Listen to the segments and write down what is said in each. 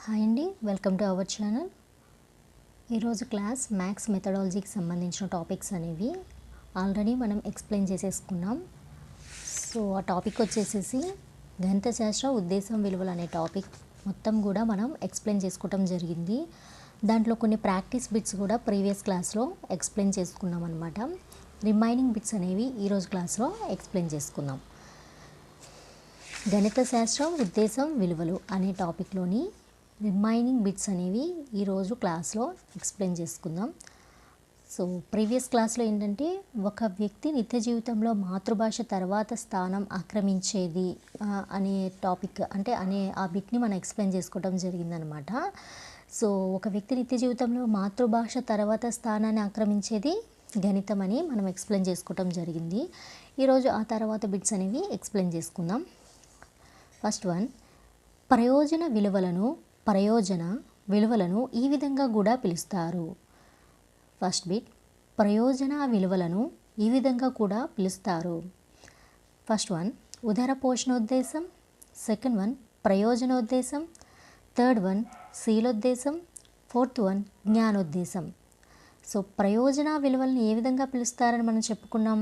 Hi అండి, welcome to our channel. ఈరోజు class maths మెథడాలజీకి సంబంధించిన టాపిక్స్ అనేవి ఆల్రెడీ మనం ఎక్స్ప్లెయిన్ చేసేసుకున్నాం. సో ఆ టాపిక్ వచ్చేసేసి గణిత శాస్త్ర ఉద్దేశం విలువలు అనే టాపిక్ మొత్తం కూడా మనం ఎక్స్ప్లెయిన్ చేసుకోవటం జరిగింది. దాంట్లో కొన్ని ప్రాక్టీస్ బిట్స్ కూడా ప్రీవియస్ క్లాస్లో ఎక్స్ప్లెయిన్ చేసుకున్నాం అనమాట. రిమైనింగ్ బిట్స్ అనేవి ఈరోజు క్లాస్లో ఎక్స్ప్లెయిన్ చేసుకుందాం. గణిత శాస్త్రం ఉద్దేశం విలువలు అనే టాపిక్లోని రిమైనింగ్ బిట్స్ అనేవి ఈరోజు క్లాస్లో ఎక్స్ప్లెయిన్ చేసుకుందాం. సో ప్రీవియస్ క్లాస్లో ఏంటంటే ఒక వ్యక్తి నిత్య జీవితంలో మాతృభాష తర్వాత స్థానం ఆక్రమించేది అనే టాపిక్ అనే ఆ బిట్ని మనం ఎక్స్ప్లెయిన్ చేసుకోవడం జరిగిందనమాట. సో ఒక వ్యక్తి నిత్య జీవితంలో మాతృభాష తర్వాత స్థానాన్ని ఆక్రమించేది గణితం అని మనం ఎక్స్ప్లెయిన్ చేసుకోవడం జరిగింది. ఈరోజు ఆ తర్వాత బిట్స్ అనేవి ఎక్స్ప్లెయిన్ చేసుకుందాం. ఫస్ట్ వన్, ప్రయోజన విలువలను ఈ విధంగా కూడా పిలుస్తారు. ఫస్ట్ బిట్, ప్రయోజన విలువలను ఈ విధంగా కూడా పిలుస్తారు. ఫస్ట్ వన్ ఉదర పోషణోద్దేశం, సెకండ్ వన్ ప్రయోజనోద్దేశం, థర్డ్ వన్ శీలోద్దేశం, ఫోర్త్ వన్ జ్ఞానోద్దేశం. సో ప్రయోజన విలువలను ఏ విధంగా పిలుస్తారని మనం చెప్పుకున్నాం.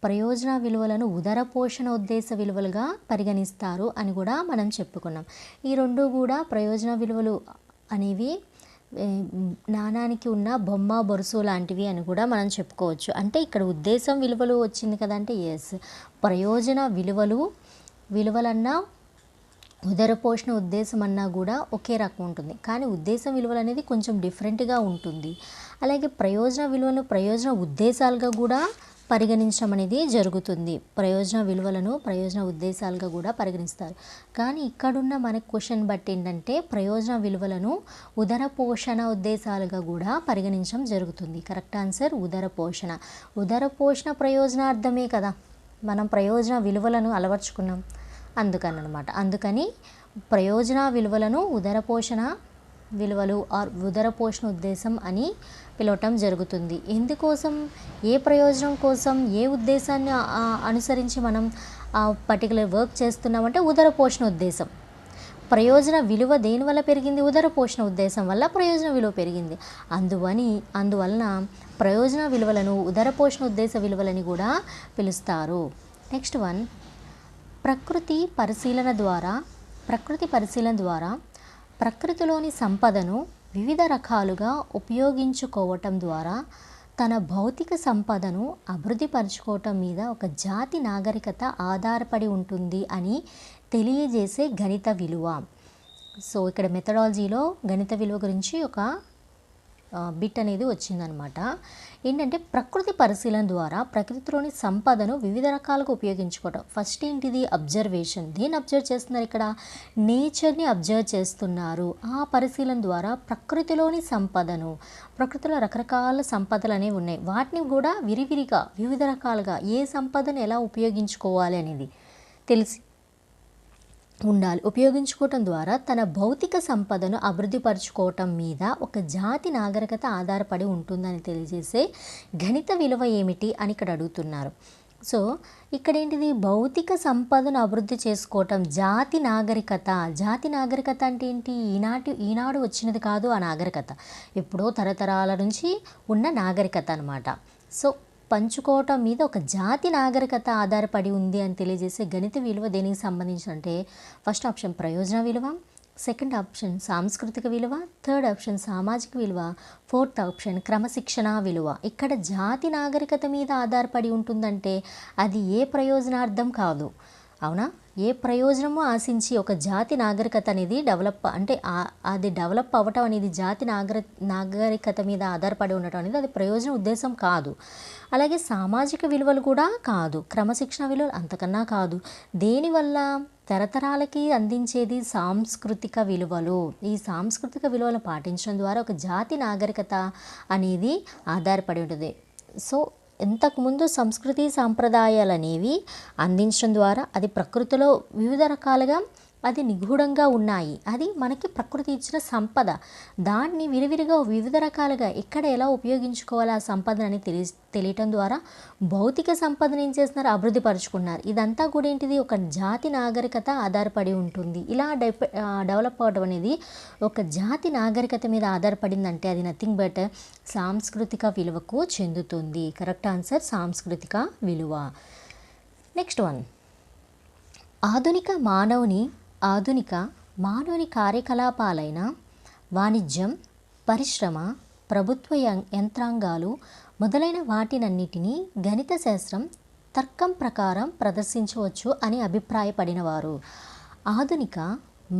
ప్రయోజన విలువలను ఉదర పోషణ ఉద్దేశ విలువలుగా పరిగణిస్తారు అని కూడా మనం చెప్పుకున్నాం. ఈ రెండు కూడా ప్రయోజన విలువలు అనేవి నాణానికి ఉన్న బొమ్మ బొరుసు లాంటివి అని కూడా మనం చెప్పుకోవచ్చు. అంటే ఇక్కడ ఉద్దేశం విలువలు వచ్చింది కదంటే ఎస్, ప్రయోజన విలువలన్నా ఉదర పోషణ ఉద్దేశం అన్నా కూడా ఒకే రకం ఉంటుంది, కానీ ఉద్దేశం విలువలు అనేది కొంచెం డిఫరెంట్గా ఉంటుంది. అలాగే ప్రయోజన విలువలను ప్రయోజన ఉద్దేశాలుగా కూడా పరిగణించడం అనేది జరుగుతుంది. ప్రయోజన విలువలను ప్రయోజన ఉద్దేశాలుగా కూడా పరిగణిస్తారు. కానీ ఇక్కడున్న మనకు క్వశ్చన్ బట్టి ఏంటంటే ప్రయోజన విలువలను ఉదర పోషణ ఉద్దేశాలుగా కూడా పరిగణించడం జరుగుతుంది. కరెక్ట్ ఆన్సర్ ఉదర పోషణ. ఉదర పోషణ ప్రయోజనార్థమే కదా మనం ప్రయోజన విలువలను అలవర్చుకున్నాం, అందుకని ప్రయోజన విలువలను ఉదర పోషణ విలువలు ఆర్ ఉదర పోషణ ఉద్దేశం అని పిలవటం జరుగుతుంది. ఎందుకోసం, ఏ ప్రయోజనం కోసం, ఏ ఉద్దేశాన్ని అనుసరించి మనం ఆ పర్టికులర్ వర్క్ చేస్తున్నామంటే ఉదర పోషణ ఉద్దేశం. ప్రయోజన విలువ దేనివల్ల పెరిగింది? ఉదర పోషణ ఉద్దేశం వల్ల ప్రయోజన విలువ పెరిగింది. అందువలన ప్రయోజన విలువలను ఉదర పోషణ ఉద్దేశ విలువలని కూడా పిలుస్తారు. నెక్స్ట్ వన్, ప్రకృతి పరిశీలన ద్వారా ప్రకృతిలోని సంపదను వివిధ రకాలుగా ఉపయోగించుకోవటం ద్వారా తన భౌతిక సంపదను అభివృద్ధి పరచుకోవటం మీద ఒక జాతి నాగరికత ఆధారపడి ఉంటుంది అని తెలియజేసే గణిత విలువ. సో ఇక్కడ మెథడాలజీలో గణిత విలువ గురించి ఒక బిట్ అనేది వచ్చిందనమాట. ఏంటంటే ప్రకృతి పరిశీలన ద్వారా ప్రకృతిలోని సంపదను వివిధ రకాలుగా ఉపయోగించుకోవడం. ఫస్ట్ ఏంటిది? అబ్జర్వేషన్. దేన్ని అబ్జర్వ్ చేస్తున్నారు? ఇక్కడ నేచర్ని అబ్జర్వ్ చేస్తున్నారు. ఆ పరిశీలన ద్వారా ప్రకృతిలోని సంపదను, ప్రకృతిలో రకరకాల సంపదలు అనేవి ఉన్నాయి, వాటిని కూడా విరివిరిగా వివిధ రకాలుగా ఏ సంపదను ఎలా ఉపయోగించుకోవాలి అనేది తెలిసి ఉండాలి. ఉపయోగించుకోవటం ద్వారా తన భౌతిక సంపదను అభివృద్ధి పరచుకోవటం మీద ఒక జాతి నాగరికత ఆధారపడి ఉంటుందని తెలియజేసే గణిత విలువ ఏమిటి అని ఇక్కడ అడుగుతున్నారు. సో ఇక్కడ ఏంటిది? భౌతిక సంపదను అభివృద్ధి చేసుకోవటం, జాతి నాగరికత. జాతి నాగరికత అంటే ఏంటి? ఈనాడు వచ్చినది కాదు ఆ నాగరికత, ఎప్పుడో తరతరాల నుంచి ఉన్న నాగరికత అనమాట. సో పంచుకోవటం మీద ఒక జాతి నాగరికత ఆధారపడి ఉంది అని తెలియజేసే గణిత విలువ దేనికి సంబంధించి అంటే ఫస్ట్ ఆప్షన్ ప్రయోజన విలువ, సెకండ్ ఆప్షన్ సాంస్కృతిక విలువ, థర్డ్ ఆప్షన్ సామాజిక విలువ, ఫోర్త్ ఆప్షన్ క్రమశిక్షణ విలువ. ఇక్కడ జాతి నాగరికత మీద ఆధారపడి ఉంటుందంటే అది ఏ ప్రయోజనార్థం కాదు, అవునా? ఏ ప్రయోజనము ఆశించి ఒక జాతి నాగరికత అనేది అది డెవలప్ అవ్వటం అనేది జాతి నాగరికత మీద ఆధారపడి ఉండటం అనేది అది ప్రయోజన ఉద్దేశం కాదు. అలాగే సామాజిక విలువలు కూడా కాదు, క్రమశిక్షణ విలువలు అంతకన్నా కాదు. దేనివల్ల? తరతరాలకి అందించేది సాంస్కృతిక విలువలు. ఈ సాంస్కృతిక విలువలు పాటించడం ద్వారా ఒక జాతి నాగరికత అనేది ఆధారపడి ఉంటుంది. సో ఇంతకుముందు సంస్కృతి సాంప్రదాయాలు అనేవి అందించడం ద్వారా అది ప్రకృతిలో వివిధ రకాలుగా అది నిగూఢంగా ఉన్నాయి. అది మనకి ప్రకృతి ఇచ్చిన సంపద. దాన్ని విరివిరిగా వివిధ రకాలుగా ఎక్కడ ఎలా ఉపయోగించుకోవాలి ఆ సంపదనని తెలియటం ద్వారా భౌతిక సంపదను ఏం చేస్తున్నారు, అభివృద్ధి పరుచుకున్నారు. ఇదంతా కూడా ఏంటిది, ఒక జాతి నాగరికత ఆధారపడి ఉంటుంది. ఇలా డెవలప్ అవడం అనేది ఒక జాతి నాగరికత మీద ఆధారపడిందంటే అది నథింగ్ బట్ సాంస్కృతిక విలువకు చెందుతుంది. కరెక్ట్ ఆన్సర్ సాంస్కృతిక విలువ. నెక్స్ట్ వన్, ఆధునిక మానవుని కార్యకలాపాలైన వాణిజ్యం, పరిశ్రమ, ప్రభుత్వ యంత్రాంగాలు మొదలైన వాటినన్నిటినీ గణిత శాస్త్రం తర్కం ప్రకారం ప్రదర్శించవచ్చు అని అభిప్రాయపడినవారు. ఆధునిక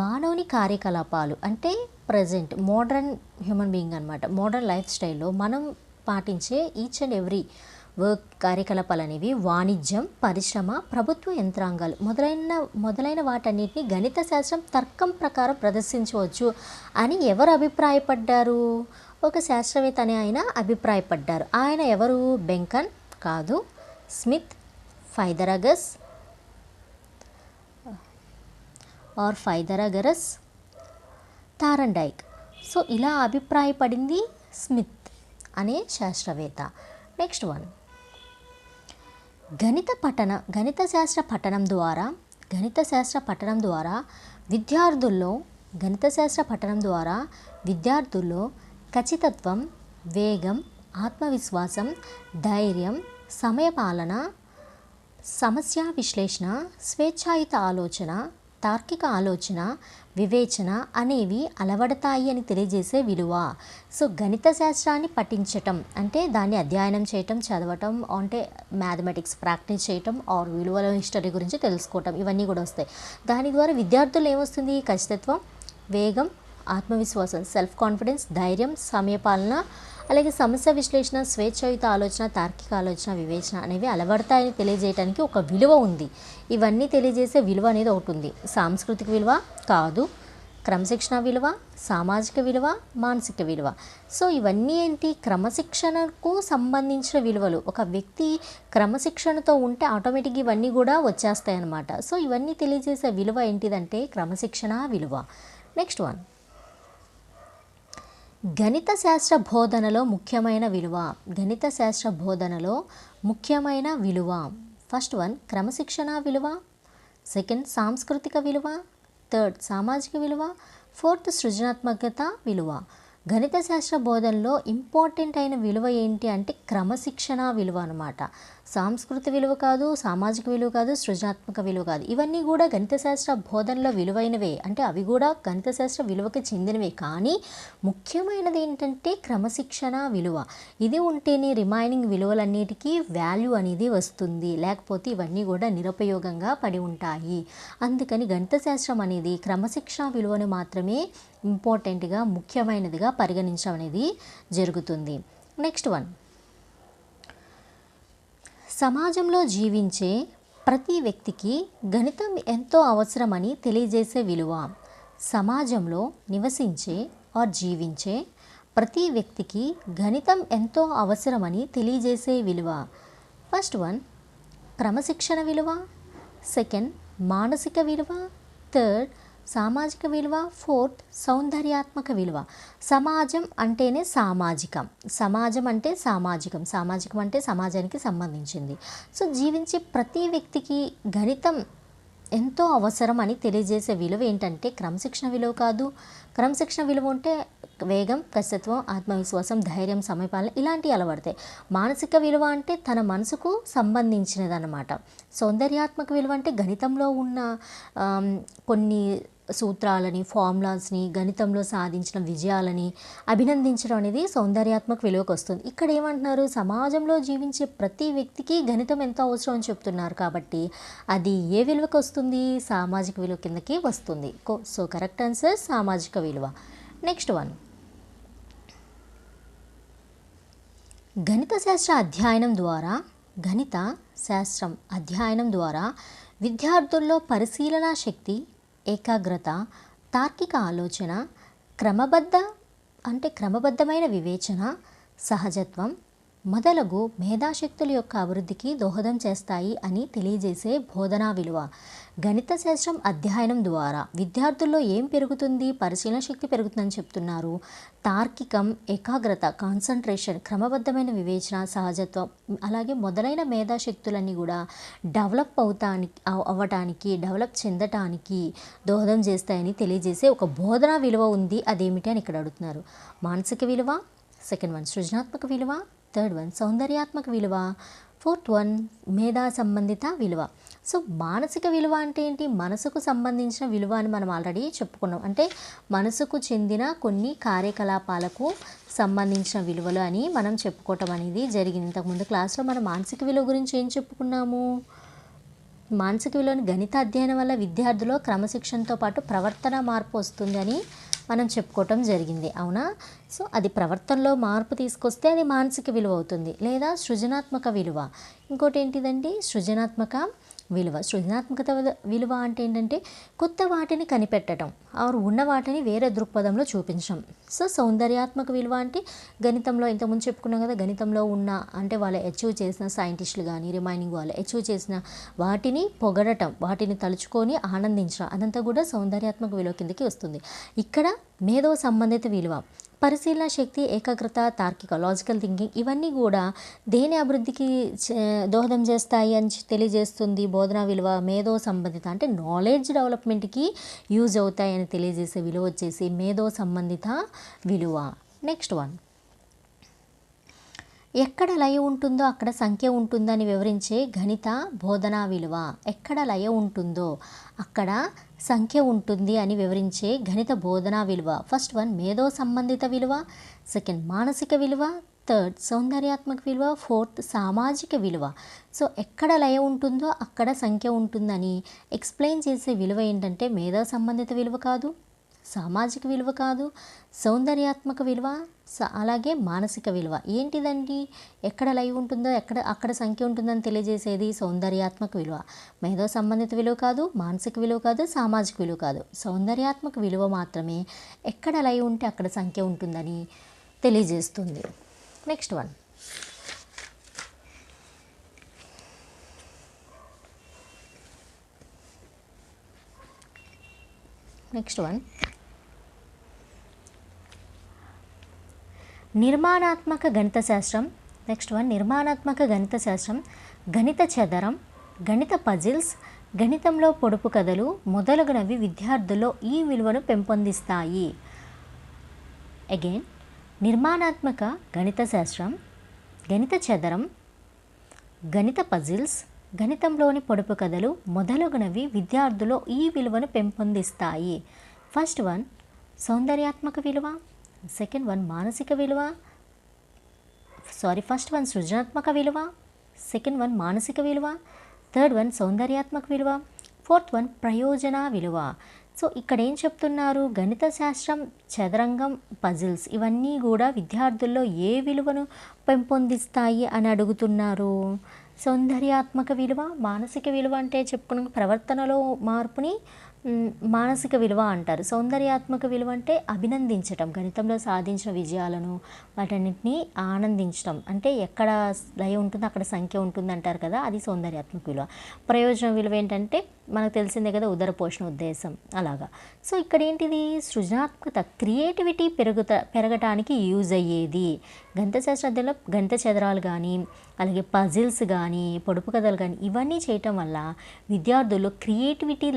మానవుని కార్యకలాపాలు అంటే ప్రజెంట్ మోడర్న్ హ్యూమన్ బీయింగ్ అనమాట. మోడర్న్ లైఫ్ స్టైల్లో మనం పాటించే ఈచ్ అండ్ ఎవ్రీ వర్క్ కార్యకలాపాలు అనేవి వాణిజ్యం, పరిశ్రమ, ప్రభుత్వ యంత్రాంగాలు మొదలైన వాటన్నిటిని గణిత శాస్త్రం తర్కం ప్రకారం ప్రదర్శించవచ్చు అని ఎవరు అభిప్రాయపడ్డారు? ఒక శాస్త్రవేత్త అని ఆయన అభిప్రాయపడ్డారు. ఆయన ఎవరు? బెంకన్ కాదు, స్మిత్, ఫైథాగరస్, థార్న్డైక్. సో ఇలా అభిప్రాయపడింది స్మిత్ అనే శాస్త్రవేత్త. నెక్స్ట్ వన్, గణిత శాస్త్ర పఠనం ద్వారా విద్యార్థుల్లో ఖచ్చితత్వం, వేగం, ఆత్మవిశ్వాసం, ధైర్యం, సమయపాలన, సమస్య విశ్లేషణ, స్వేచ్ఛాయుత ఆలోచన, తార్కిక ఆలోచన, వివేచన అనేవి అలవడతాయి అని తెలియజేసే విలువ. సో గణిత శాస్త్రాన్ని పఠించటం అంటే దాన్ని అధ్యయనం చేయటం, చదవటం, అంటే మ్యాథమెటిక్స్ ప్రాక్టీస్ చేయటం, ఆర్ విలువల హిస్టరీ గురించి తెలుసుకోవటం, ఇవన్నీ కూడా వస్తాయి. దాని ద్వారా విద్యార్థులు ఏమొస్తుంది? ఖచ్చితత్వం, వేగం, ఆత్మవిశ్వాసం, సెల్ఫ్ కాన్ఫిడెన్స్, ధైర్యం, సమయపాలన, అలాగే సమస్య విశ్లేషణ, స్వేచ్ఛాయుత ఆలోచన, తార్కిక ఆలోచన, వివేచన అనేవి అలవడతాయని తెలియజేయడానికి ఒక విలువ ఉంది. ఇవన్నీ తెలియజేసే విలువ అనేది ఒకటి ఉంది. సాంస్కృతిక విలువ కాదు, క్రమశిక్షణ విలువ, సామాజిక విలువ, మానసిక విలువ. సో ఇవన్నీ ఏంటి? క్రమశిక్షణకు సంబంధించిన విలువలు. ఒక వ్యక్తి క్రమశిక్షణతో ఉంటే ఆటోమేటిక్గా ఇవన్నీ కూడా వచ్చేస్తాయి అన్నమాట. సో ఇవన్నీ తెలియజేసే విలువ ఏంటిదంటే క్రమశిక్షణ విలువ. నెక్స్ట్ వన్, గణిత శాస్త్ర బోధనలో ముఖ్యమైన విలువ. ఫస్ట్ వన్ క్రమశిక్షణ విలువ, సెకండ్ సాంస్కృతిక విలువ, థర్డ్ సామాజిక విలువ, ఫోర్త్ సృజనాత్మకత విలువ. గణిత శాస్త్ర బోధనలో ఇంపార్టెంట్ అయిన విలువ ఏంటి అంటే క్రమశిక్షణ విలువ అనమాట. సాంస్కృతిక విలువ కాదు, సామాజిక విలువ కాదు, సృజనాత్మక విలువ కాదు. ఇవన్నీ కూడా గణిత శాస్త్ర బోధనలో విలువైనవే, అంటే అవి కూడా గణిత శాస్త్ర విలువకి చెందినవే. కానీ ముఖ్యమైనది ఏంటంటే క్రమశిక్షణ విలువ. ఇది ఉంటేనే రిమైనింగ్ విలువలన్నిటికీ వాల్యూ అనేది వస్తుంది, లేకపోతే ఇవన్నీ కూడా నిరుపయోగంగా పడి ఉంటాయి. అందుకని గణిత శాస్త్రం అనేది క్రమశిక్షణ విలువను మాత్రమే ఇంపార్టెంట్గా, ముఖ్యమైనదిగా పరిగణించడం అనేది జరుగుతుంది. నెక్స్ట్ వన్, సమాజంలో జీవించే ప్రతి వ్యక్తికి గణితం ఎంతో అవసరమని తెలియజేసే విలువ. సమాజంలో నివసించే ఆర్ జీవించే ప్రతి వ్యక్తికి గణితం ఎంతో అవసరమని తెలియజేసే విలువ. ఫస్ట్ వన్ క్రమశిక్షణ విలువ, సెకండ్ మానసిక విలువ, థర్డ్ సామాజిక విలువ, ఫోర్త్ సౌందర్యాత్మక విలువ. సమాజం అంటేనే సామాజికం, సామాజికం అంటే సమాజానికి సంబంధించింది. సో జీవించే ప్రతి వ్యక్తికి గణితం ఎంతో అవసరం అని తెలియజేసే విలువ ఏంటంటే క్రమశిక్షణ విలువ కాదు. క్రమశిక్షణ విలువ ఉంటే వేగం, ఖచ్చితత్వం, ఆత్మవిశ్వాసం, ధైర్యం, సమయపాలన ఇలాంటివి అలవడతాయి. మానసిక విలువ అంటే తన మనసుకు సంబంధించినది అన్నమాట. సౌందర్యాత్మక విలువ అంటే గణితంలో ఉన్న కొన్ని సూత్రాలని, ఫార్ములాస్ని, గణితంలో సాధించిన విజయాలని అభినందించడం అనేది సౌందర్యాత్మక విలువకు వస్తుంది. ఇక్కడ ఏమంటున్నారు? సమాజంలో జీవించే ప్రతి వ్యక్తికి గణితం ఎంతో అవసరం అని చెప్తున్నారు కాబట్టి అది ఏ విలువకు వస్తుంది? సామాజిక విలువ కిందకి వస్తుంది. సో కరెక్ట్ ఆన్సర్ సామాజిక విలువ. నెక్స్ట్ వన్, గణిత శాస్త్రం అధ్యయనం ద్వారా విద్యార్థుల్లో పరిశీలనా శక్తి, ఏకాగ్రత, తార్కిక ఆలోచన, క్రమబద్ధమైన వివేచన, సహజత్వం, మొదలగు మేధాశక్తుల యొక్క అభివృద్ధికి దోహదం చేస్తాయి అని తెలియజేసే బోధనా విలువ. గణిత శాస్త్రం అధ్యయనం ద్వారా విద్యార్థుల్లో ఏం పెరుగుతుంది? పరిశీలన శక్తి పెరుగుతుందని చెప్తున్నారు. తార్కికం, ఏకాగ్రత, కాన్సన్ట్రేషన్, క్రమబద్ధమైన వివేచన, సహజత్వం అలాగే మొదలైన మేధాశక్తులన్నీ కూడా డెవలప్ డెవలప్ చెందటానికి దోహదం చేస్తాయని తెలియజేసే ఒక బోధనా విలువ ఉంది. అదేమిటి అని ఇక్కడ అడుగుతున్నారు. మానసిక విలువ, సెకండ్ వన్ సృజనాత్మక విలువ, థర్డ్ వన్ సౌందర్యాత్మక విలువ, ఫోర్త్ వన్ మేధా సంబంధిత విలువ. సో మానసిక విలువ అంటే ఏంటి? మనసుకు సంబంధించిన విలువ అని మనం ఆల్రెడీ చెప్పుకున్నాం. అంటే మనసుకు చెందిన కొన్ని కార్యకలాపాలకు సంబంధించిన విలువలు అని మనం చెప్పుకోవటం అనేది జరిగింది. ఇంతకుముందు క్లాస్లో మనం మానసిక విలువ గురించి ఏం చెప్పుకున్నాము? మానసిక విలువను గణిత అధ్యయనం వల్ల విద్యార్థుల్లో క్రమశిక్షణతో పాటు ప్రవర్తన మార్పు వస్తుంది అని మనం చెప్పుకోవటం జరిగింది, అవునా? సో అది ప్రవర్తనలో మార్పు తీసుకొస్తే అది మానసిక విలువ అవుతుంది. లేదా సృజనాత్మక విలువ. ఇంకోటి ఏంటిదండి? సృజనాత్మక విలువ. సృజనాత్మకత విలువ అంటే ఏంటంటే కొత్త వాటిని కనిపెట్టడం, ఆరు ఉన్న వాటిని వేరే దృక్పథంలో చూపించడం. సో సౌందర్యాత్మక విలువ అంటే గణితంలో ఇంతకుముందు చెప్పుకున్నాం కదా, గణితంలో ఉన్న అంటే వాళ్ళు అచీవ్ చేసిన సైంటిస్టులు కానీ రిమైనింగ్ వాళ్ళు అచీవ్ చేసిన వాటిని పొగడటం, వాటిని తలుచుకొని ఆనందించడం, అదంతా కూడా సౌందర్యాత్మక విలువ కిందకి వస్తుంది. ఇక్కడ మేధో సంబంధిత విలువ, పరిశీలన శక్తి, ఏకాగ్రత, తార్కిక, లాజికల్ థింకింగ్ ఇవన్నీ కూడా దేని అభివృద్ధికి దోహదం చేస్తాయి అని తెలియజేస్తుంది బోధనా విలువ. మేధో సంబంధిత అంటే నాలెడ్జ్ డెవలప్మెంట్కి యూజ్ అవుతాయని తెలియజేసే విలువ వచ్చేసి మేధో సంబంధిత విలువ. నెక్స్ట్ వన్, ఎక్కడ లయ ఉంటుందో అక్కడ సంఖ్య ఉంటుందని వివరించే గణిత బోధనా విలువ. ఎక్కడ లయ ఉంటుందో అక్కడ సంఖ్య ఉంటుంది అని వివరించే గణిత బోధనా విలువ. ఫస్ట్ వన్ మేధో సంబంధిత విలువ, సెకండ్ మానసిక విలువ, థర్డ్ సౌందర్యాత్మక విలువ, ఫోర్త్ సామాజిక విలువ. సో ఎక్కడ లయ ఉంటుందో అక్కడ సంఖ్య ఉంటుందని ఎక్స్ప్లెయిన్ చేసే విలువ ఏంటంటే మేధో సంబంధిత విలువ కాదు, సామాజిక విలువ కాదు, సౌందర్యాత్మక విలువ, అలాగే మానసిక విలువ. ఏంటిదండి? ఎక్కడ లైవ్ ఉంటుందో అక్కడ సంఖ్య ఉంటుందని తెలియజేసేది సౌందర్యాత్మక విలువ. మేధో సంబంధిత విలువ కాదు, మానసిక విలువ కాదు, సామాజిక విలువ కాదు. సౌందర్యాత్మక విలువ మాత్రమే ఎక్కడ లైవ్ ఉంటే అక్కడ సంఖ్య ఉంటుందని తెలియజేస్తుంది. నెక్స్ట్ వన్, నిర్మాణాత్మక గణిత శాస్త్రం. నిర్మాణాత్మక గణిత శాస్త్రం గణిత చదరం, గణిత పజిల్స్, గణితంలో పొడుపు కథలు మొదలగునవి విద్యార్థుల్లో ఈ విలువను పెంపొందిస్తాయి. అగైన్, నిర్మాణాత్మక గణిత శాస్త్రం, గణిత చదరం, గణిత పజిల్స్, గణితంలోని పొడుపు కథలు మొదలగునవి విద్యార్థుల్లో ఈ విలువను పెంపొందిస్తాయి. ఫస్ట్ వన్ సౌందర్యాత్మక విలువ, సెకండ్ వన్ మానసిక విలువ, ఫస్ట్ వన్ సృజనాత్మక విలువ, సెకండ్ వన్ మానసిక విలువ, థర్డ్ వన్ సౌందర్యాత్మక విలువ, ఫోర్త్ వన్ ప్రయోజన విలువ. సో ఇక్కడ ఏం చెప్తున్నారు? గణిత శాస్త్రం, చదరంగం, పజిల్స్ ఇవన్నీ కూడా విద్యార్థుల్లో ఏ విలువను పెంపొందిస్తాయి అని అడుగుతున్నారు. సౌందర్యాత్మక విలువ, మానసిక విలువ అంటే చెప్పుకున్న ప్రవర్తనలో మార్పుని మానసిక విలువ అంటారు. సౌందర్యాత్మక విలువ అంటే అభినందించటం, గణితంలో సాధించిన విజయాలను వాటన్నిటిని ఆనందించటం, అంటే ఎక్కడ లయ ఉంటుందో అక్కడ సంఖ్య ఉంటుంది అంటారు కదా, అది సౌందర్యాత్మక విలువ. ప్రయోజన విలువ ఏంటంటే మనకు తెలిసిందే కదా, ఉదర పోషణ ఉద్దేశం అలాగా. సో ఇక్కడ ఏంటిది? సృజనాత్మకత, క్రియేటివిటీ పెరగటానికి యూజ్ అయ్యేది. గణిత శాస్త్రాధ్యాయంలో గణిత చదరాలు కానీ అలాగే పజిల్స్ కానీ పొడుపు కథలు కానీ ఇవన్నీ చేయటం వల్ల విద్యార్థుల్లో క్రియేటివిటీ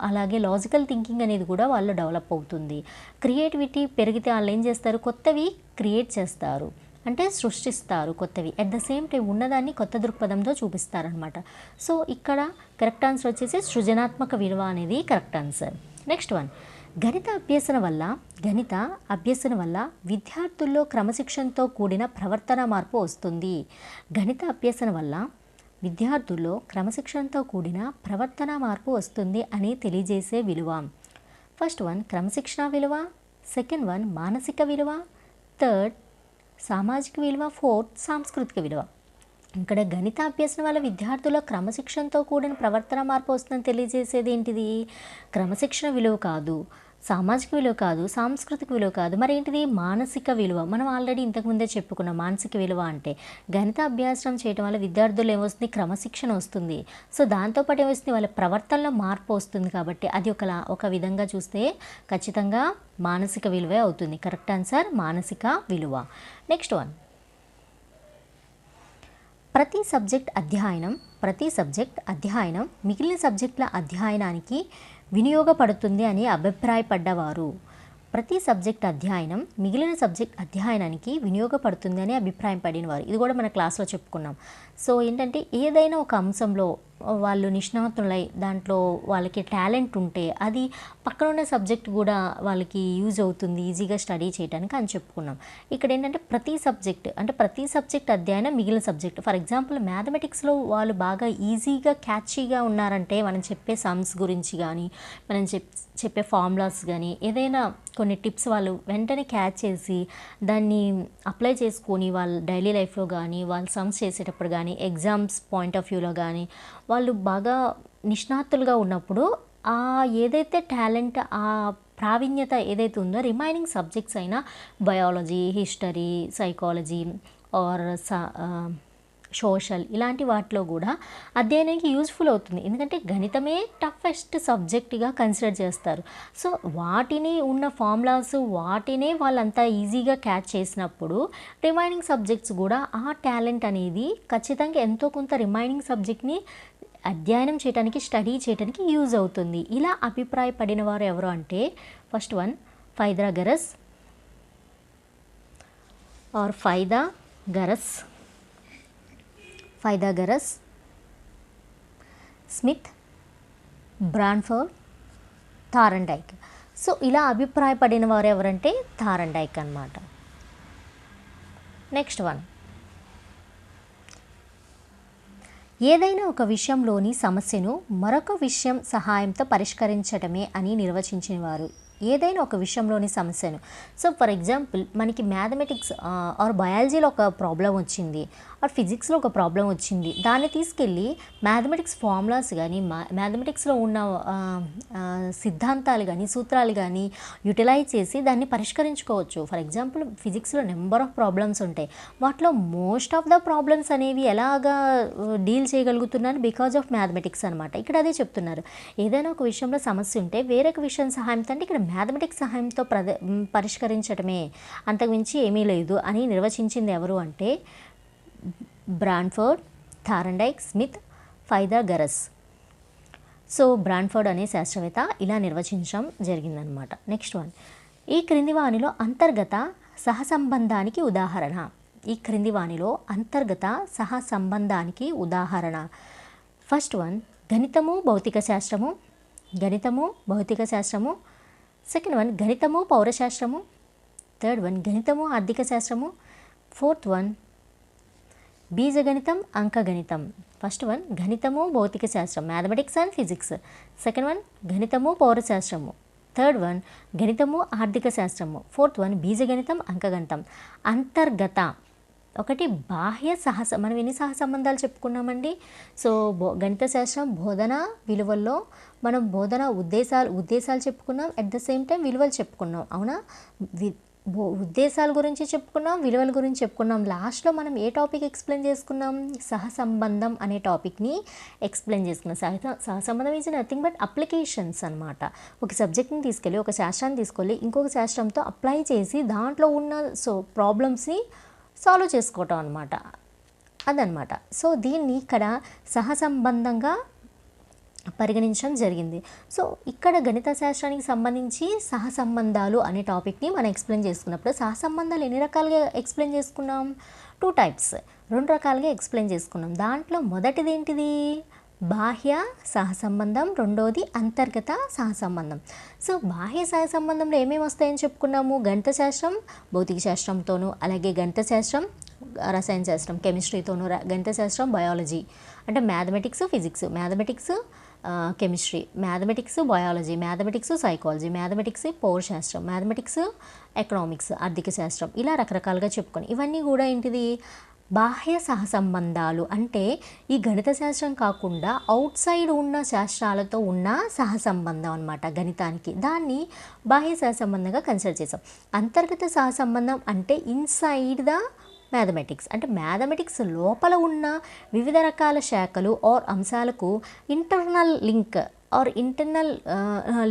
అలాగే లాజికల్ థింకింగ్ అనేది కూడా వాళ్ళు డెవలప్ అవుతుంది. క్రియేటివిటీ పెరిగితే వాళ్ళు ఏం చేస్తారు? కొత్తవి క్రియేట్ చేస్తారు, అంటే సృష్టిస్తారు కొత్తవి. అట్ ద సేమ్ టైం ఉన్నదాన్ని కొత్త దృక్పథంతో చూపిస్తారనమాట. సో ఇక్కడ కరెక్ట్ ఆన్సర్ వచ్చేసి సృజనాత్మక విలువ అనేది కరెక్ట్ ఆన్సర్. నెక్స్ట్ వన్, గణిత అభ్యసన వల్ల విద్యార్థుల్లో క్రమశిక్షణతో కూడిన ప్రవర్తన మార్పు వస్తుంది. గణిత అభ్యసన వల్ల విద్యార్థుల్లో క్రమశిక్షణతో కూడిన ప్రవర్తన మార్పు వస్తుంది అని తెలియజేసే విలువ. ఫస్ట్ వన్ క్రమశిక్షణ విలువ, సెకండ్ వన్ మానసిక విలువ, థర్డ్ సామాజిక విలువ, ఫోర్త్ సాంస్కృతిక విలువ. ఇక్కడ గణిత అభ్యసనం వల్ల విద్యార్థుల క్రమశిక్షణతో కూడిన ప్రవర్తన మార్పు వస్తుందని తెలియజేసేది ఏంటిది? క్రమశిక్షణ విలువ కాదు, సామాజిక విలువ కాదు, సాంస్కృతిక విలువ కాదు, మరి ఏంటిది? మానసిక విలువ. మనం ఆల్రెడీ ఇంతకుముందే చెప్పుకున్నాం మానసిక విలువ అంటే. గణిత అభ్యాసం చేయడం వల్ల విద్యార్థులు ఏమొస్తుంది? క్రమశిక్షణ వస్తుంది. సో దాంతోపాటు ఏమొస్తుంది? వాళ్ళ ప్రవర్తనలో మార్పు వస్తుంది. కాబట్టి అది ఒక విధంగా చూస్తే ఖచ్చితంగా మానసిక విలువే అవుతుంది. కరెక్ట్ ఆన్సర్ మానసిక విలువ. నెక్స్ట్ వన్, ప్రతి సబ్జెక్ట్ అధ్యయనం మిగిలిన సబ్జెక్టుల అధ్యయనానికి వినియోగపడుతుంది అని అభిప్రాయపడ్డవారు. ప్రతి సబ్జెక్ట్ అధ్యయనం మిగిలిన సబ్జెక్ట్ అధ్యయనానికి వినియోగపడుతుంది అని అభిప్రాయం పడినవారు. ఇది కూడా మన క్లాస్లో చెప్పుకున్నాం. సో ఏంటంటే ఏదైనా ఒక అంశంలో వాళ్ళు నిష్ణాతులై దాంట్లో వాళ్ళకి టాలెంట్ ఉంటే అది పక్కన ఉన్న సబ్జెక్ట్ కూడా వాళ్ళకి యూజ్ అవుతుంది ఈజీగా స్టడీ చేయడానికి అని చెప్పుకున్నాం. ఇక్కడ ఏంటంటే ప్రతి సబ్జెక్ట్ అధ్యయనం మిగిలిన సబ్జెక్ట్. ఫర్ ఎగ్జాంపుల్ మ్యాథమెటిక్స్లో వాళ్ళు బాగా ఈజీగా క్యాచీగా ఉన్నారంటే మనం చెప్పే సమ్స్ గురించి కానీ మనం చెప్పే ఫార్ములాస్ కానీ ఏదైనా కొన్ని టిప్స్ వాళ్ళు వెంటనే క్యాచ్ చేసి దాన్ని అప్లై చేసుకొని వాళ్ళ డైలీ లైఫ్లో కానీ వాళ్ళు సమ్స్ చేసేటప్పుడు కానీ ఎగ్జామ్స్ పాయింట్ ఆఫ్ వ్యూలో కానీ వాళ్ళు బాగా నిష్ణాతులుగా ఉన్నప్పుడు ఆ ఏదైతే టాలెంట్ ఆ ప్రావీణ్యత ఏదైతే ఉందో రిమైనింగ్ సబ్జెక్ట్స్ అయినా biology, history, psychology or social ఇలాంటి వాటిలో కూడా అధ్యయనానికి యూజ్ఫుల్ అవుతుంది. ఎందుకంటే గణితమే టఫెస్ట్ సబ్జెక్ట్గా కన్సిడర్ చేస్తారు. సో వాటిని ఉన్న ఫార్ములాస్ వాటినే వాళ్ళంతా ఈజీగా క్యాచ్ చేసినప్పుడు రిమైనింగ్ సబ్జెక్ట్స్ కూడా ఆ టాలెంట్ అనేది ఖచ్చితంగా ఎంతో కొంత రిమైనింగ్ సబ్జెక్ట్ని అధ్యయనం చేయడానికి స్టడీ చేయడానికి యూజ్ అవుతుంది. ఇలా అభిప్రాయపడిన వారు ఎవరు అంటే first one Pythagoras or Pythagoras, Smith, Branford, Thorndike. So ఇలా అభిప్రాయపడిన వారు ఎవరంటే థారండైక్ అన్నమాట. నెక్స్ట్ వన్, ఏదైనా ఒక విషయంలోని సమస్యను మరొక విషయం సహాయంతో పరిష్కరించడమే అని నిర్వచించినవారు. ఏదైనా ఒక విషయంలోని సమస్యను. సో ఫర్ ఎగ్జాంపుల్ మనకి మ్యాథమెటిక్స్ ఆర్ బయాలజీలో ఒక ప్రాబ్లం వచ్చింది ఆర్ ఫిజిక్స్లో ఒక ప్రాబ్లం వచ్చింది. దాన్ని తీసుకెళ్ళి మ్యాథమెటిక్స్ ఫార్ములాస్ కానీ మ్యాథమెటిక్స్లో ఉన్న సిద్ధాంతాలు కానీ సూత్రాలు కానీ యూటిలైజ్ చేసి దాన్ని పరిష్కరించుకోవచ్చు. ఫర్ ఎగ్జాంపుల్ ఫిజిక్స్లో నెంబర్ ఆఫ్ ప్రాబ్లమ్స్ ఉంటాయి. వాటిలో మోస్ట్ ఆఫ్ ద ప్రాబ్లమ్స్ అనేవి ఎలాగా డీల్ చేయగలుగుతున్నాను బికాజ్ ఆఫ్ మ్యాథమెటిక్స్ అనమాట. ఇక్కడ అదే చెప్తున్నారు. ఏదైనా ఒక విషయంలో సమస్య ఉంటే వేరొక విషయం సహాయంతో అంటే ఇక్కడ మ్యాథమెటిక్స్ సహాయంతో పరిష్కరించడమే, అంతకుమించి ఏమీ లేదు అని నిర్వచించింది ఎవరు అంటే బ్రాన్ఫోర్డ్, థారండైక్, స్మిత్, ఫైథాగరస్. సో బ్రాన్ఫోర్డ్ అనే శాస్త్రవేత్త ఇలా నిర్వచించడం జరిగిందనమాట. నెక్స్ట్ వన్, ఈ క్రింది వానిలో అంతర్గత సహసంబంధానికి ఉదాహరణ. ఈ క్రింది వానిలో అంతర్గత సహసంబంధానికి ఉదాహరణ. ఫస్ట్ వన్ గణితము భౌతిక శాస్త్రము, సెకండ్ వన్ గణితము పౌరశాస్త్రము, థర్డ్ వన్ గణితము ఆర్థిక శాస్త్రము, ఫోర్త్ వన్ బీజగణితం అంకగణితం. ఫస్ట్ వన్ గణితము భౌతిక శాస్త్రం mathematics and physics, second one గణితము పౌరశాస్త్రము, థర్డ్ వన్ గణితము ఆర్థిక శాస్త్రము, ఫోర్త్ వన్ బీజగణితం అంకగణితం. అంతర్గత ఒకటి బాహ్య మనం ఎన్ని సహసంబంధాలు చెప్పుకున్నామండి. సో గణిత శాస్త్రం బోధన విలువల్లో మనం బోధన ఉద్దేశాలు చెప్పుకున్నాం, అట్ ద సేమ్ టైం విలువలు చెప్పుకున్నాం. అవునా, ఉద్దేశాల గురించి చెప్పుకున్నాం, విలువల గురించి చెప్పుకున్నాం. లాస్ట్లో మనం ఏ టాపిక్ ఎక్స్ప్లెయిన్ చేసుకున్నాం? సహసంబంధం అనే టాపిక్ని ఎక్స్ప్లెయిన్ చేసుకున్నాం. సహసంబంధం ఈజ్ నథింగ్ బట్ అప్లికేషన్స్ అనమాట. ఒక సబ్జెక్ట్ని తీసుకెళ్ళి ఒక శాస్త్రాన్ని తీసుకెళ్ళి ఇంకొక శాస్త్రంతో అప్లై చేసి దాంట్లో ఉన్న ప్రాబ్లమ్స్ని సాల్వ్ చేసుకోవటం అనమాట, అదనమాట. సో దీన్ని ఇక్కడ సహసంబంధంగా పరిగణించడం జరిగింది. సో ఇక్కడ గణిత శాస్త్రానికి సంబంధించి సహసంబంధాలు అనే టాపిక్ని మనం ఎక్స్ప్లెయిన్ చేసుకున్నప్పుడు సహసంబంధాలు ఎన్ని రకాలుగా ఎక్స్ప్లెయిన్ చేసుకున్నాం? 2 టైప్స్, 2 రకాలుగా ఎక్స్ప్లెయిన్ చేసుకున్నాం. దాంట్లో మొదటిది ఏంటిది? బాహ్య సహసంబంధం, రెండోది అంతర్గత సహసంబంధం. సో బాహ్య సహసంబంధంలో ఏమేమి వస్తాయని చెప్పుకున్నాము? గణిత శాస్త్రం భౌతిక శాస్త్రంతోనూ, అలాగే గణిత శాస్త్రం రసాయన శాస్త్రం కెమిస్ట్రీతోనూ, గణిత శాస్త్రం బయాలజీ అంటే mathematics physics, mathematics chemistry, mathematics biology, mathematics psychology, mathematics పౌరశాస్త్రం, మ్యాథమెటిక్స్ ఎకనామిక్స్ ఆర్థిక శాస్త్రం, ఇలా రకరకాలుగా చెప్పుకొని ఇవన్నీ కూడా ఏంటిది? బాహ్య సహసంబంధాలు అంటే ఈ గణిత శాస్త్రం కాకుండా అవుట్ సైడ్ ఉన్న శాస్త్రాలతో ఉన్న సహసంబంధం అనమాట గణితానికి. దాన్ని బాహ్య సహసంబంధంగా కన్సిడర్ చేసాం. అంతర్గత సహసంబంధం అంటే ఇన్సైడ్ ద మ్యాథమెటిక్స్, అంటే మ్యాథమెటిక్స్ లోపల ఉన్న వివిధ రకాల శాఖలు ఆర్ అంశాలకు internal link or internal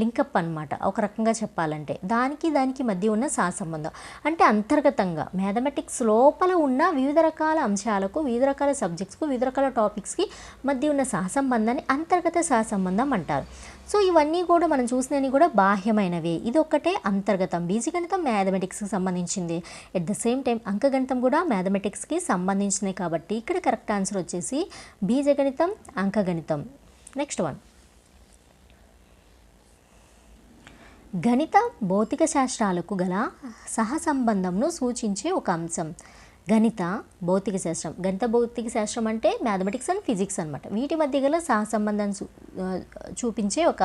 link up అనమాట. ఒక రకంగా చెప్పాలంటే దానికి మధ్య ఉన్న సహసంబంధం అంటే అంతర్గతంగా మ్యాథమెటిక్స్ లోపల ఉన్న వివిధ రకాల అంశాలకు, వివిధ రకాల సబ్జెక్ట్స్కు, వివిధ రకాల టాపిక్స్కి మధ్య ఉన్న సహసంబంధాన్ని అంతర్గత సహసంబంధం అంటారు. సో ఇవన్నీ కూడా మనం చూసినవి కూడా బాహ్యమైనవి. ఇది ఒక్కటే అంతర్గతం. బీజగణితం మ్యాథమెటిక్స్కి సంబంధించింది. ఎట్ ద సేమ్ టైం అంకగణితం కూడా మ్యాథమెటిక్స్కి సంబంధించినవి కాబట్టి ఇక్కడ కరెక్ట్ ఆన్సర్ వచ్చేసి బీజగణితం, అంకగణితం. నెక్స్ట్ వన్, గణిత భౌతిక శాస్త్రాలకు గల సహసంబంధంను సూచించే ఒక అంశం. గణిత భౌతిక శాస్త్రం, గణిత భౌతిక శాస్త్రం అంటే మ్యాథమెటిక్స్ అండ్ ఫిజిక్స్ అనమాట. వీటి మధ్య గల సహసంబంధం చూపించే ఒక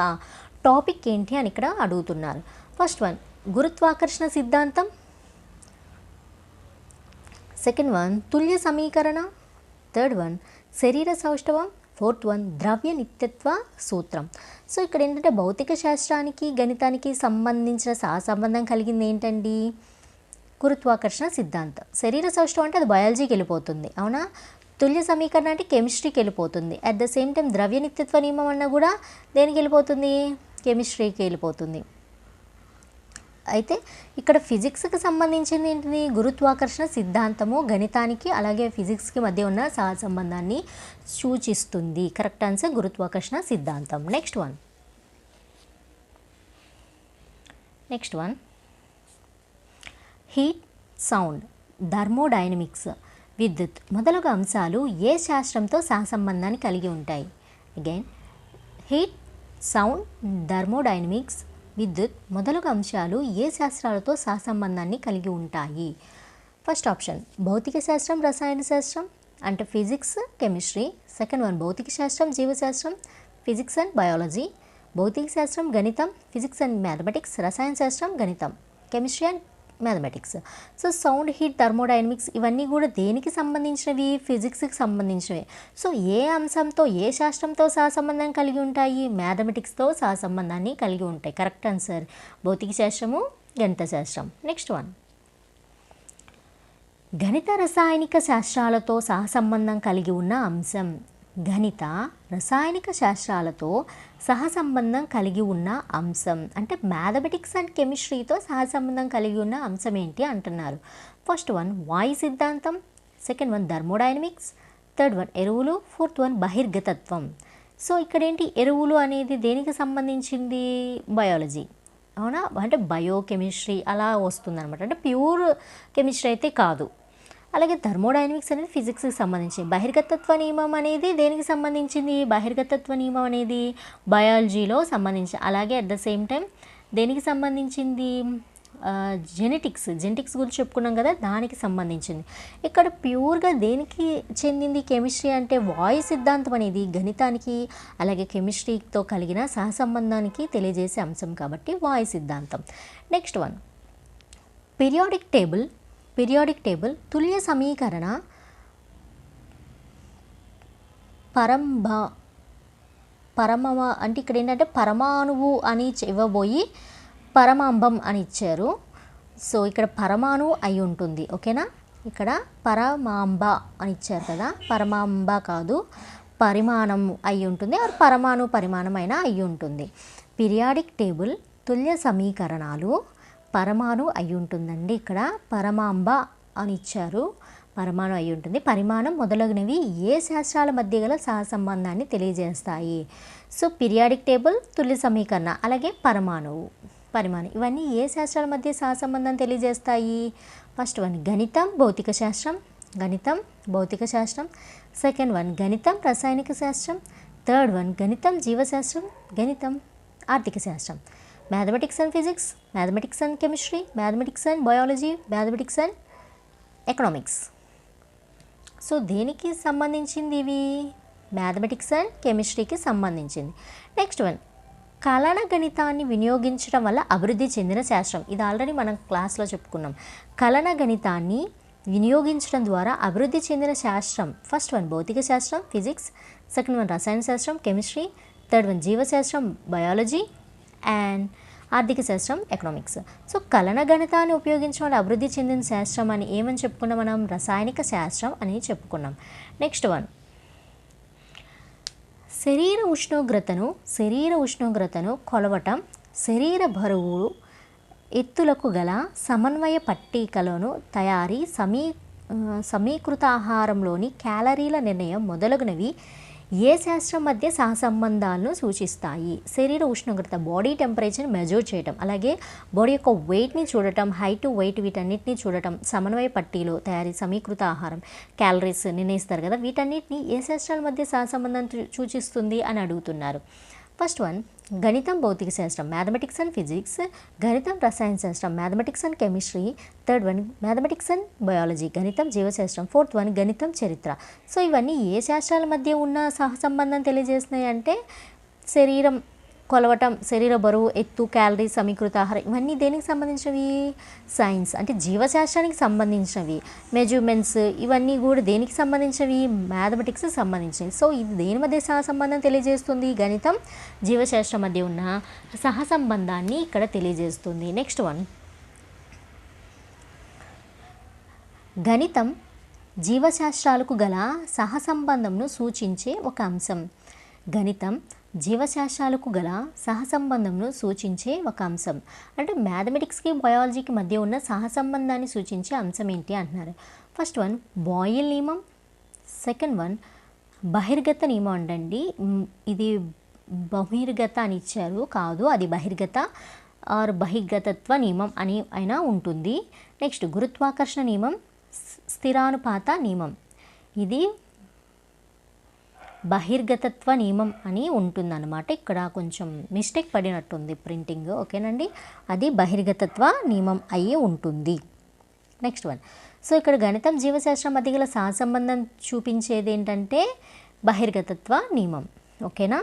టాపిక్ ఏంటి అని ఇక్కడ అడుగుతున్నారు. ఫస్ట్ వన్ గురుత్వాకర్షణ సిద్ధాంతం, సెకండ్ వన్ తుల్య సమీకరణ, థర్డ్ వన్ శరీర సౌష్ఠవం, ఫోర్త్ వన్ ద్రవ్య నిత్యత్వ సూత్రం. సో ఇక్కడ ఏంటంటే భౌతిక శాస్త్రానికి గణితానికి సంబంధించిన సహసంబంధం కలిగింది ఏంటండి? గురుత్వాకర్షణ సిద్ధాంతం. శరీర సౌష్ఠవం అంటే అది బయాలజీకి వెళ్ళిపోతుంది, అవునా? తుల్య సమీకరణ అంటే కెమిస్ట్రీకి వెళ్ళిపోతుంది. అట్ ద సేమ్ టైం ద్రవ్య నిత్యత్వ నియమం అన్న కూడా దేనికి వెళ్ళిపోతుంది? కెమిస్ట్రీకి వెళ్ళిపోతుంది. అయితే ఇక్కడ ఫిజిక్స్కి సంబంధించింది ఏంటిది? గురుత్వాకర్షణ సిద్ధాంతము గణితానికి అలాగే ఫిజిక్స్కి మధ్య ఉన్న సహసంబంధాన్ని సూచిస్తుంది. కరెక్ట్ ఆన్సర్ గురుత్వాకర్షణ సిద్ధాంతం. Next one heat, sound, thermodynamics, విద్యుత్ మొదలగు అంశాలు ఏ శాస్త్రంతో సహసంబంధాన్ని కలిగి ఉంటాయి? అగైన్ హీట్, సౌండ్, థర్మోడైనమిక్స్, విద్యుత్ మొదలగు అంశాలు ఏ శాస్త్రాలతో సహసంబంధాన్ని కలిగి ఉంటాయి? ఫస్ట్ ఆప్షన్ భౌతిక శాస్త్రం, రసాయన శాస్త్రం అంటే ఫిజిక్స్, కెమిస్ట్రీ. సెకండ్ వన్ భౌతిక శాస్త్రం, జీవశాస్త్రం, ఫిజిక్స్ అండ్ బయాలజీ. భౌతిక శాస్త్రం గణితం, ఫిజిక్స్ అండ్ మ్యాథమెటిక్స్. రసాయన శాస్త్రం గణితం, chemistry and mathematics. So sound, heat, thermodynamics ఇవన్నీ కూడా దేనికి సంబంధించినవి? ఫిజిక్స్కి సంబంధించినవి. సో ఏ అంశంతో, ఏ శాస్త్రంతో సహసంబంధం కలిగి ఉంటాయి? మ్యాథమెటిక్స్తో సహసంబంధాన్ని కలిగి ఉంటాయి. కరెక్ట్ ఆన్సర్ భౌతిక శాస్త్రము, గణిత శాస్త్రం. నెక్స్ట్ వన్ గణిత రసాయనిక శాస్త్రాలతో సహసంబంధం కలిగి ఉన్న అంశం. గణిత రసాయనిక శాస్త్రాలతో సహసంబంధం కలిగి ఉన్న అంశం అంటే మ్యాథమెటిక్స్ అండ్ కెమిస్ట్రీతో సహసంబంధం కలిగి ఉన్న అంశం ఏంటి అంటున్నారు. ఫస్ట్ వన్ వాయు సిద్ధాంతం, second one thermodynamics, third one ఎరువులు, ఫోర్త్ వన్ బహిర్గతత్వం. సో ఇక్కడ ఏంటి ఎరువులు అనేది దేనికి సంబంధించింది? బయాలజీ, అవునా? అంటే బయోకెమిస్ట్రీ అలా వస్తుందన్నమాట. అంటే ప్యూర్ కెమిస్ట్రీ అయితే కాదు. అలాగే థర్మోడైనమిక్స్ అనేది ఫిజిక్స్కి సంబంధించింది. బహిర్గతత్వ నియమం అనేది దేనికి సంబంధించింది? బహిర్గతత్వ నియమం అనేది బయాలజీలో సంబంధించి. అలాగే అట్ ద సేమ్ టైం దేనికి సంబంధించింది? జెనెటిక్స్ గురించి చెప్పుకున్నాం కదా, దానికి సంబంధించింది. ఇక్కడ ప్యూర్గా దేనికి చెందింది కెమిస్ట్రీ అంటే వాయు సిద్ధాంతం అనేది గణితానికి అలాగే కెమిస్ట్రీతో కలిగిన సహసంబంధానికి తెలియజేసే అంశం కాబట్టి వాయు సిద్ధాంతం. నెక్స్ట్ వన్ పీరియాడిక్ టేబుల్ తుల్య సమీకరణ, పరమ అంటే ఇక్కడ ఏంటంటే పరమాణువు అని ఇవ్వబోయి పరమాంబం అని ఇచ్చారు. సో ఇక్కడ పరమాణువు అయి ఉంటుంది, ఓకేనా? ఇక్కడ పరమాంబ అని ఇచ్చారు కదా, పరమాంబ కాదు, పరిమాణం అయి ఉంటుంది, ఆర్ పరిమాణం అయినా అయి ఉంటుంది. పీరియాడిక్ టేబుల్ తుల్య సమీకరణాలు పరమాణు అయి ఉంటుందండి. ఇక్కడ పరమాంబ అని ఇచ్చారు, పరమాణు అయి ఉంటుంది. పరిమాణం మొదలగునవి ఏ శాస్త్రాల మధ్య గల సహసంబంధాన్ని తెలియజేస్తాయి? సో పీరియాడిక్ టేబుల్, తుల్య సమీకరణ, అలాగే పరిమాణం ఇవన్నీ ఏ శాస్త్రాల మధ్య సహసంబంధం తెలియజేస్తాయి? ఫస్ట్ వన్ గణితం భౌతిక శాస్త్రం, సెకండ్ వన్ గణితం రసాయనిక శాస్త్రం, థర్డ్ వన్ గణితం జీవశాస్త్రం, గణితం ఆర్థిక శాస్త్రం. Mathematics and physics, mathematics and chemistry, mathematics and biology, mathematics and economics. So దేనికి సంబంధించింది ఇవి? మ్యాథమెటిక్స్ అండ్ కెమిస్ట్రీకి సంబంధించింది. నెక్స్ట్ వన్ కలన గణితాన్ని వినియోగించడం వల్ల అభివృద్ధి చెందిన శాస్త్రం. ఇది ఆల్రెడీ మనం క్లాస్లో చెప్పుకున్నాం. కలన గణితాన్ని వినియోగించడం ద్వారా అభివృద్ధి చెందిన శాస్త్రం. ఫస్ట్ వన్ భౌతిక శాస్త్రం ఫిజిక్స్, సెకండ్ వన్ రసాయన శాస్త్రం కెమిస్ట్రీ, థర్డ్ వన్ జీవశాస్త్రం బయాలజీ అండ్ ఆర్థిక శాస్త్రం ఎకనామిక్స్. సో కలన గణితాన్ని ఉపయోగించడం వల్ల అభివృద్ధి చెందిన శాస్త్రం అని ఏమని చెప్పుకున్నాం మనం? రసాయనిక శాస్త్రం అని చెప్పుకున్నాం. నెక్స్ట్ వన్ శరీర ఉష్ణోగ్రతను కొలవటం, శరీర బరువు ఎత్తులకు గల సమన్వయ పట్టికలను తయారీ, సమీకృత ఆహారంలోని క్యాలరీల నిర్ణయం మొదలగునవి ఏ శాస్త్రం మధ్య సహసంబంధాలను సూచిస్తాయి? శరీర ఉష్ణోగ్రత బాడీ టెంపరేచర్ని మెజర్ చేయటం, అలాగే బాడీ యొక్క వెయిట్ని చూడటం, హైట్ వెయిట్ వీటన్నిటిని చూడటం, సమన్వయ పట్టీలు తయారీ, సమీకృత ఆహారం క్యాలరీస్ నిర్ణయిస్తారు కదా, వీటన్నిటిని ఏ శాస్త్రాల మధ్య సహసంబంధం సూచిస్తుంది అని అడుగుతున్నారు. ఫస్ట్ వన్ గణితం భౌతిక శాస్త్రం మ్యాథమెటిక్స్ అండ్ ఫిజిక్స్, గణితం రసాయన శాస్త్రం mathematics and chemistry, third one mathematics and biology గణితం జీవశాస్త్రం, ఫోర్త్ వన్ గణితం చరిత్ర. సో ఇవన్నీ ఏ శాస్త్రాల మధ్య ఉన్న సహసంబంధం తెలియజేస్తున్నాయి అంటే శరీరం కొలవటం, శరీర బరువు, ఎత్తు, క్యాలరీ, సమీకృత ఆహారం ఇవన్నీ దేనికి సంబంధించినవి? సైన్స్ అంటే జీవశాస్త్రానికి సంబంధించినవి. మెజర్మెంట్స్ ఇవన్నీ కూడా దేనికి సంబంధించినవి? మ్యాథమెటిక్స్కి సంబంధించినవి. సో ఇది దేని మధ్య సహసంబంధం తెలియజేస్తుంది? గణితం జీవశాస్త్రం మధ్య ఉన్న సహసంబంధాన్ని ఇక్కడ తెలియజేస్తుంది. నెక్స్ట్ వన్ గణితం జీవశాస్త్రాలకు గల సహసంబంధంను సూచించే ఒక అంశం. గణితం జీవశాస్త్రాలకు గల సహసంబంధంను సూచించే ఒక అంశం. అంటే మ్యాథమెటిక్స్కి బయాలజీకి మధ్య ఉన్న సహసంబంధాన్ని సూచించే అంశం ఏంటి అంటున్నారు. ఫస్ట్ వన్ బాయిల్ నియమం, సెకండ్ వన్ బహిర్గత నియమం అండి. ఇది బహిర్గత అని ఇచ్చారు, కాదు అది బహిర్గత ఆర్ బహిర్గతత్వ నియమం అని అయినా ఉంటుంది. నెక్స్ట్ గురుత్వాకర్షణ నియమం, స్థిరానుపాత నియమం. ఇది బహిర్గతత్వ నియమం అని ఉంటుందన్నమాట. ఇక్కడ కొంచెం మిస్టేక్ పడినట్టుంది ప్రింటింగ్, ఓకేనండి. అది బహిర్గతత్వ నియమం అయ్యి ఉంటుంది. నెక్స్ట్ వన్ సో ఇక్కడ గణితం జీవశాస్త్రం మధ్య గల సహసంబంధం చూపించేది ఏంటంటే బహిర్గతత్వ నియమం, ఓకేనా.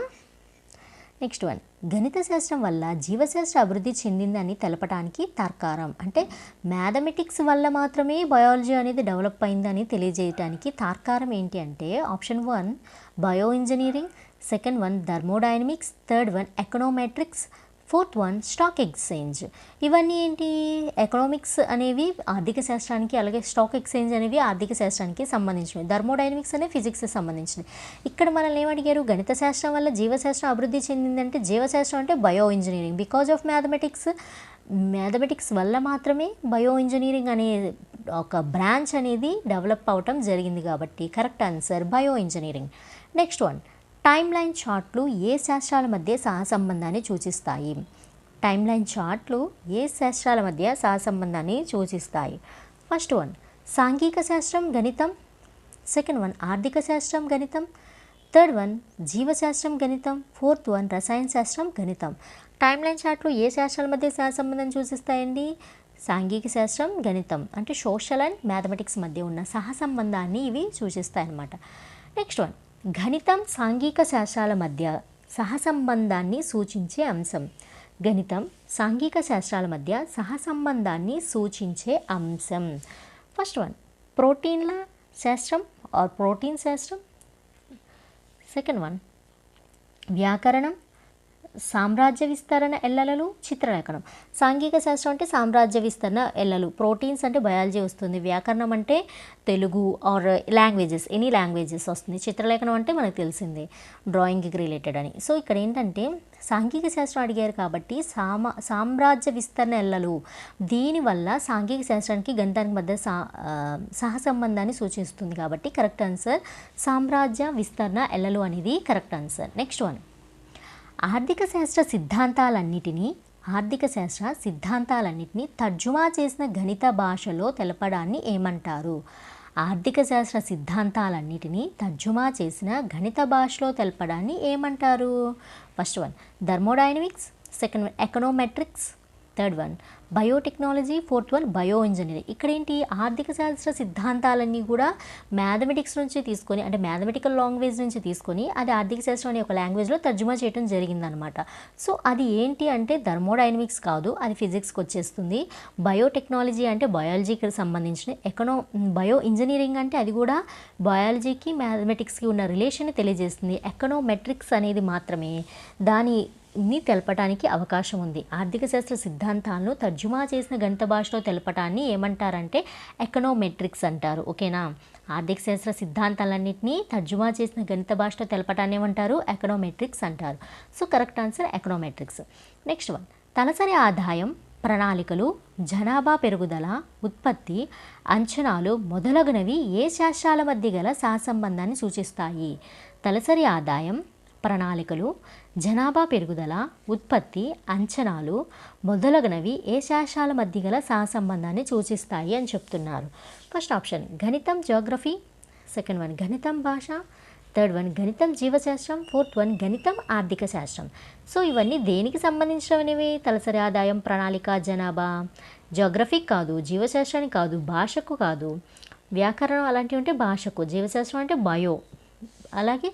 నెక్స్ట్ వన్ గణిత శాస్త్రం వల్ల జీవశాస్త్రం అభివృద్ధి చెందిందని తెలపడానికి తార్కారం. అంటే మ్యాథమెటిక్స్ వల్ల మాత్రమే బయాలజీ అనేది డెవలప్ అయిందని తెలియజేయడానికి తార్కారం ఏంటి అంటే option one bio engineering, second one thermodynamics, third one econometrics, fourth one stock exchange. ఇవన్నీ ఏంటి? ఎకనామిక్స్ అనేవి ఆర్థిక శాస్త్రానికి, అలాగే స్టాక్ ఎక్స్చేంజ్ అనేవి ఆర్థిక శాస్త్రానికి సంబంధించినవి, థర్మోడైనమిక్స్ అనేవి ఫిజిక్స్కి సంబంధించినవి. ఇక్కడ మనల్ని ఏమడిగారు? గణిత శాస్త్రం వల్ల జీవశాస్త్రం అభివృద్ధి చెందిందంటే జీవశాస్త్రం అంటే bio engineering, because of mathematics వల్ల మాత్రమే బయో ఇంజనీరింగ్ అనే ఒక బ్రాంచ్ అనేది డెవలప్ అవటం జరిగింది కాబట్టి correct answer bio engineering. Next one time line చార్ట్లు ఏ శాస్త్రాల మధ్య సహసంబంధాన్ని సూచిస్తాయి? టైమ్ లైన్ చార్ట్లు ఏ శాస్త్రాల మధ్య సహసంబంధాన్ని సూచిస్తాయి? ఫస్ట్ వన్ సాంఘిక శాస్త్రం గణితం, సెకండ్ వన్ ఆర్థిక శాస్త్రం గణితం, థర్డ్ వన్ జీవశాస్త్రం గణితం, ఫోర్త్ వన్ రసాయన శాస్త్రం గణితం. టైమ్ లైన్ చార్ట్లు ఏ శాస్త్రాల మధ్య సహసంబంధం సూచిస్తాయండి? సాంఘిక శాస్త్రం గణితం అంటే సోషల్ అండ్ మ్యాథమెటిక్స్ మధ్య ఉన్న సహసంబంధాన్ని ఇవి సూచిస్తాయి అన్నమాట. నెక్స్ట్ వన్ గణితం సాంఘిక శాస్త్రాల మధ్య సహసంబంధాన్ని సూచించే అంశం. గణితం సాంఘిక శాస్త్రాల మధ్య సహసంబంధాన్ని సూచించే అంశం. ఫస్ట్ వన్ ప్రోటీన్ల శాస్త్రం ఆర్ ప్రోటీన్ శాస్త్రం, సెకండ్ వన్ వ్యాకరణం, సామ్రాజ్య విస్తరణ ఎల్లలు, చిత్రలేఖనం. సాంఘిక శాస్త్రం అంటే సామ్రాజ్య విస్తరణ ఎల్లలు, ప్రోటీన్స్ అంటే బయాలజీ వస్తుంది, వ్యాకరణం అంటే Telugu or languages any languages వస్తుంది, చిత్రలేఖనం అంటే మనకు తెలిసిందే డ్రాయింగ్కి రిలేటెడ్ అని. సో ఇక్కడ ఏంటంటే సాంఘిక శాస్త్రం అడిగారు కాబట్టి సామ్రాజ్య విస్తరణ ఎల్లలు, దీనివల్ల సాంఘిక శాస్త్రానికి గణితానికి మధ్య సహసంబంధాన్ని సూచిస్తుంది కాబట్టి కరెక్ట్ ఆన్సర్ సామ్రాజ్య విస్తరణ ఎల్లలు అనేది కరెక్ట్ ఆన్సర్. నెక్స్ట్ వన్ ఆర్థిక శాస్త్ర సిద్ధాంతాలన్నిటినీ తర్జుమా చేసిన గణిత భాషలో తెలపడాన్ని ఏమంటారు? ఆర్థిక శాస్త్ర సిద్ధాంతాలన్నిటినీ తర్జుమా చేసిన గణిత భాషలో తెలపడాన్ని ఏమంటారు? First one thermodynamics, second one econometrics, third one biotechnology, fourth one bio engineering. ఇక్కడ ఏంటి, ఆర్థిక శాస్త్ర సిద్ధాంతాలన్నీ కూడా మ్యాథమెటిక్స్ నుంచి తీసుకొని, అంటే మ్యాథమెటికల్ లాంగ్వేజ్ నుంచి తీసుకొని అది ఆర్థిక శాస్త్రం అనే ఒక లాంగ్వేజ్లో తర్జుమా చేయడం జరిగిందనమాట. సో అది ఏంటి అంటే థర్మోడైనమిక్స్ కాదు, అది ఫిజిక్స్కి వచ్చేస్తుంది. బయోటెక్నాలజీ అంటే బయాలజీకి సంబంధించిన, బయో ఇంజనీరింగ్ అంటే అది కూడా బయాలజీకి మ్యాథమెటిక్స్కి ఉన్న రిలేషన్ తెలియజేస్తుంది. ఎకనోమెట్రిక్స్ అనేది మాత్రమే దానిని తెలపడానికి అవకాశం ఉంది. ఆర్థిక శాస్త్ర సిద్ధాంతాలను తర్జుమా చేసిన గణిత భాషలో తెలపటాన్ని ఏమంటారంటే ఎకనోమెట్రిక్స్ అంటారు. ఓకేనా, ఆర్థిక శాస్త్ర సిద్ధాంతాలన్నింటినీ తర్జుమా చేసిన గణిత భాషలో తెలపటాన్ని ఏమంటారు, ఎకనోమెట్రిక్స్ అంటారు. So correct answer econometrics. Next one, తలసరి ఆదాయం, ప్రణాళికలు, జనాభా పెరుగుదల, ఉత్పత్తి, అంచనాలు మొదలగునవి ఏ శాస్త్రాల మధ్య గల సహసంబంధాన్ని సూచిస్తాయి? తలసరి ఆదాయం, ప్రణాళికలు, జనాభా పెరుగుదల, ఉత్పత్తి, అంచనాలు మొదలగునవి ఏ శాస్త్రాల మధ్య గల సహసంబంధాన్ని సూచిస్తాయి అని చెప్తున్నారు. ఫస్ట్ ఆప్షన్ గణితం జియోగ్రఫీ, సెకండ్ వన్ గణితం భాష, థర్డ్ వన్ గణితం జీవశాస్త్రం, ఫోర్త్ వన్ గణితం ఆర్థిక శాస్త్రం. సో ఇవన్నీ దేనికి సంబంధించినవి? తలసరి ఆదాయం, ప్రణాళిక, జనాభా, జియోగ్రఫీకి కాదు, జీవశాస్త్రానికి కాదు, భాషకు కాదు, వ్యాకరణం అలాంటివి ఉంటే భాషకు, జీవశాస్త్రం అంటే బయో. అలాగే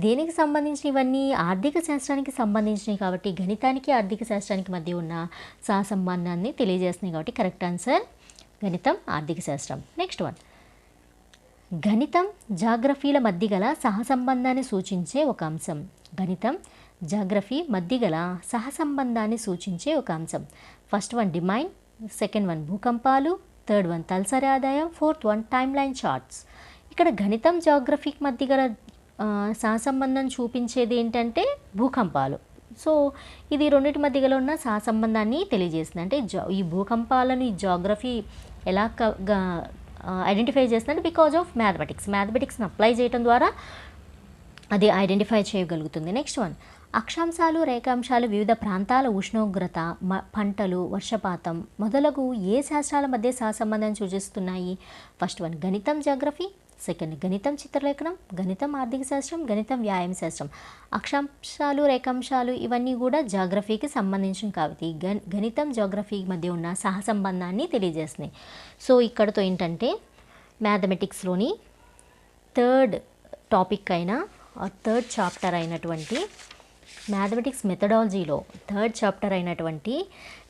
దేనికి సంబంధించిన ఇవన్నీ ఆర్థిక శాస్త్రానికి సంబంధించినవి కాబట్టి గణితానికి ఆర్థిక శాస్త్రానికి మధ్య ఉన్న సహసంబంధాన్ని తెలియజేస్తున్నాయి కాబట్టి కరెక్ట్ ఆన్సర్ గణితం ఆర్థిక శాస్త్రం. నెక్స్ట్ వన్, గణితం జాగ్రఫీల మధ్య గల సహసంబంధాన్ని సూచించే ఒక అంశం. గణితం జాగ్రఫీ మధ్య గల సహసంబంధాన్ని సూచించే ఒక అంశం. ఫస్ట్ వన్ డిమైన్, సెకండ్ వన్ భూకంపాలు, థర్డ్ వన్ తలసరి ఆదాయం, fourth one time line charts. ఇక్కడ గణితం జాగ్రఫీకి మధ్య గల సహసంబంధం చూపించేది ఏంటంటే భూకంపాలు. సో ఇది రెండింటి మధ్య గల ఉన్న సహసంబంధాన్ని తెలియజేస్తుంది. అంటే ఈ భూకంపాలను ఈ జాగ్రఫీ ఎలా ఐడెంటిఫై చేస్తుందంటే బికాజ్ ఆఫ్ మ్యాథమెటిక్స్ని అప్లై చేయడం ద్వారా అది ఐడెంటిఫై చేయగలుగుతుంది. నెక్స్ట్ వన్, అక్షాంశాలు, రేఖాంశాలు వివిధ ప్రాంతాల ఉష్ణోగ్రత, పంటలు, వర్షపాతం మొదలగు ఏ శాస్త్రాల మధ్య సహసంబంధం సూచిస్తున్నాయి? ఫస్ట్ వన్ గణితం జాగ్రఫీ, సెకండ్ గణితం చిత్రలేఖనం, గణితం ఆర్థిక శాస్త్రం, గణితం వ్యాయామ శాస్త్రం. అక్షాంశాలు, రేఖాంశాలు ఇవన్నీ కూడా జాగ్రఫీకి సంబంధించిన కాబట్టి గణితం జాగ్రఫీ మధ్య ఉన్న సహసంబంధాన్ని తెలియజేస్తున్నాయి. సో ఇక్కడతో ఏంటంటే మ్యాథమెటిక్స్లోని థర్డ్ టాపిక్ అయిన థర్డ్ చాప్టర్ అయినటువంటి మ్యాథమెటిక్స్ మెథడాలజీలో థర్డ్ చాప్టర్ అయినటువంటి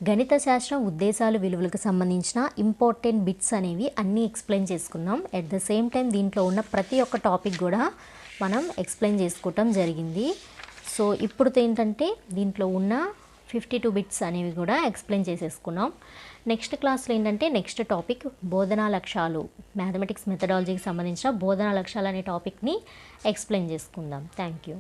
గణిత శాస్త్రం ఉద్దేశాలు విలువలకు సంబంధించిన ఇంపార్టెంట్ బిట్స్ అనేవి అన్నీ ఎక్స్ప్లెయిన్ చేసుకున్నాం. ఎట్ ద సేమ్ టైం దీంట్లో ఉన్న ప్రతి ఒక్క టాపిక్ కూడా మనం ఎక్స్ప్లెయిన్ చేసుకోవటం జరిగింది. సో ఇప్పుడు ఏంటంటే దీంట్లో ఉన్న 52 బిట్స్ అనేవి కూడా ఎక్స్ప్లెయిన్ చేసేసుకున్నాం. నెక్స్ట్ క్లాస్లో ఏంటంటే నెక్స్ట్ టాపిక్ బోధనా లక్ష్యాలు, మ్యాథమెటిక్స్ మెథడాలజీకి సంబంధించిన బోధనా లక్ష్యాలు అనే టాపిక్ని ఎక్స్ప్లెయిన్ చేసుకుందాం. Thank you.